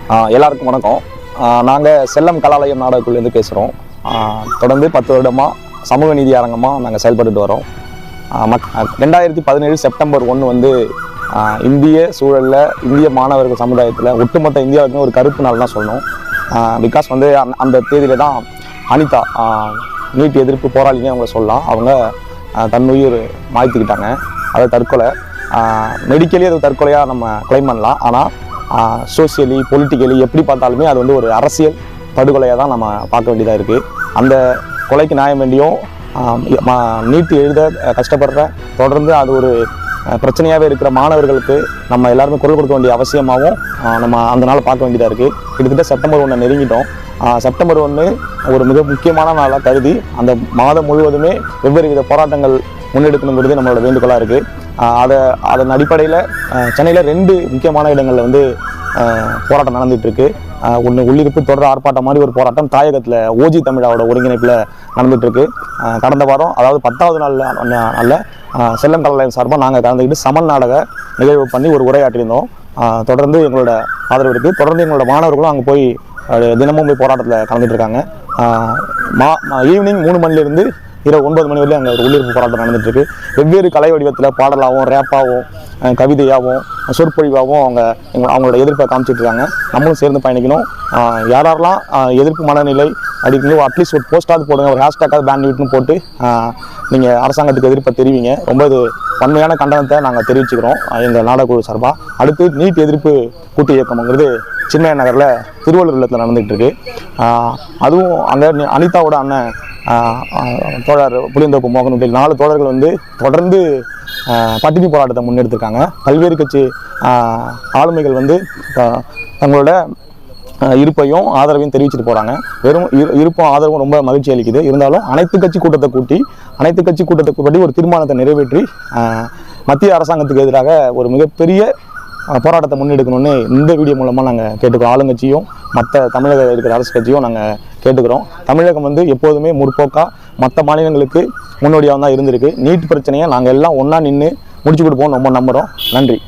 எல்லாருக்கும் வணக்கம். நாங்கள் செல்லம் கலாலயம் நாடகக்குள்ளேருந்து பேசுகிறோம். தொடர்ந்து 10 வருடமாக சமூக நீதி அரங்கமாக நாங்கள் செயல்பட்டு வரோம். 2017 செப்டம்பர் 1 வந்து இந்திய சூழலில் இந்திய மாணவர்கள் சமுதாயத்தில் ஒட்டுமொத்த இந்தியாவுக்குமே ஒரு கருப்பு நாள் தான் சொல்லணும். பிகாஸ் வந்து அந்த தேதியில் தான் அனிதா நீட் எதிர்ப்பு போராளினே அவங்க சொல்லலாம். அவங்க தன்னுயிர் மாய்த்துக்கிட்டாங்க. அது தற்கொலை. மெடிக்கலி அது தற்கொலையாக நம்ம கிளைம் பண்ணலாம். ஆனால் சோசியலி பொலிட்டிக்கலி எப்படி பார்த்தாலுமே அது வந்து ஒரு அரசியல் படுகொலையாக தான் நம்ம பார்க்க வேண்டியதாக இருக்குது. அந்த கொலைக்கு நியாயம் வேண்டியும் நீட் எழுத கஷ்டப்படுற தொடர்ந்து அது ஒரு பிரச்சனையாகவே இருக்கிற மாணவர்களுக்கு நம்ம எல்லாருமே குரல் கொடுக்க வேண்டிய அவசியமாகவும் நம்ம அந்த நாள் பார்க்க வேண்டியதாக இருக்குது. கிட்டத்தட்ட செப்டம்பர் 1 நெருங்கிட்டோம். செப்டம்பர் 1 ஒரு மிக முக்கியமான நாளாக கருதி அந்த மாதம் முழுவதுமே வெவ்வேறு வித போராட்டங்கள் முன்னெடுக்கணுங்கிறது நம்மளோட வேண்டுகோளாக இருக்குது. அதன் அடிப்படையில் சென்னையில் 2 முக்கியமான இடங்களில் வந்து போராட்டம் நடந்துகிட்ருக்கு. ஒன்று உள்ளிருப்பு தொடர் ஆர்ப்பாட்டம் மாதிரி ஒரு போராட்டம் தாயகத்தில் ஓஜி தமிழாவோட ஒருங்கிணைப்பில் நடந்துகிட்ருக்கு. கடந்த வாரம் அதாவது 10வது நாளில் செல்லம் கலாலயம் சார்பாக நாங்கள் கலந்துக்கிட்டு சமன் நாடக நிகழ்வு பண்ணி ஒரு உரையாற்றியிருந்தோம். தொடர்ந்து எங்களோட ஆதரவு இருக்குது. தொடர்ந்து எங்களோட மாணவர்களும் அங்கே போய் தினமும் போய் போராட்டத்தில் கலந்துட்டு இருக்காங்க. ஈவினிங் 3 மணிலேருந்து இரவு 9 மணி வரையும் அங்கே ஒரு உள்ளிருப்பு போராட்டம் நடந்துகிட்ருக்கு. வெவ்வேறு கலை வடிவத்தில் பாடலாகவும் ரேப்பாகவும் கவிதையாகவும் சொற்பொழிவாகவும் அவங்களோட எதிர்ப்பை காமிச்சிட்ருக்காங்க. நம்மளும் சேர்ந்து பயணிக்கணும். யாரெல்லாம் எதிர்ப்பு மனநிலை அடிக்கணும் அட்லீஸ்ட் ஒரு போஸ்டாவது போடுங்க, ஒரு ஹேஷ்டேக்காவது பேன் வீட்னு போட்டு நீங்கள் அரசாங்கத்துக்கு எதிர்ப்பை தெரிவிங்க. ரொம்ப இது வன்மையான கண்டனத்தை நாங்கள் தெரிவிச்சுக்கிறோம் எங்கள் நாடகக்குழு சார்பாக. அடுத்து நீட் எதிர்ப்பு கூட்டு இயக்கம்ங்கிறது சின்மய நகரில் திருவள்ளூர் இல்லத்தில் நடந்துகிட்ருக்கு. அதுவும் அங்கே அனிதாவோட அண்ணன் தோழர் புளியந்தோப்பு மோகன் உள்ளிட்ட 4 தோழர்கள் வந்து தொடர்ந்து பட்டினி போராட்டத்தை முன்னெடுத்திருக்காங்க. பல்வேறு கட்சி ஆளுமைகள் வந்து தங்களோட இருப்பையும் ஆதரவையும் தெரிவிச்சுட்டு போகிறாங்க. வெறும் இருப்பும் ஆதரவும் ரொம்ப மகிழ்ச்சி அளிக்குது. இருந்தாலும் அனைத்து கட்சி கூட்டத்துக்கு ஒரு தீர்மானத்தை நிறைவேற்றி மத்திய அரசாங்கத்துக்கு எதிராக ஒரு மிகப்பெரிய போராட்டத்தை முன்னெடுக்கணும்னு இந்த வீடியோ மூலமாக நாங்கள் கேட்டுக்கிறோம். ஆளுங்கட்சியும் மற்ற தமிழக இருக்கிற அரசு கட்சியும் நாங்கள் கேட்டுக்கிறோம். தமிழகம் வந்து எப்போதுமே முற்போக்காக மற்ற மாநிலங்களுக்கு முன்னோடியாக தான் இருந்திருக்கு. நீட் பிரச்சனையை நாங்கள் எல்லாம் ஒன்றா நின்று முடிச்சு கொடுப்போம் ரொம்ப நம்புகிறோம். நன்றி.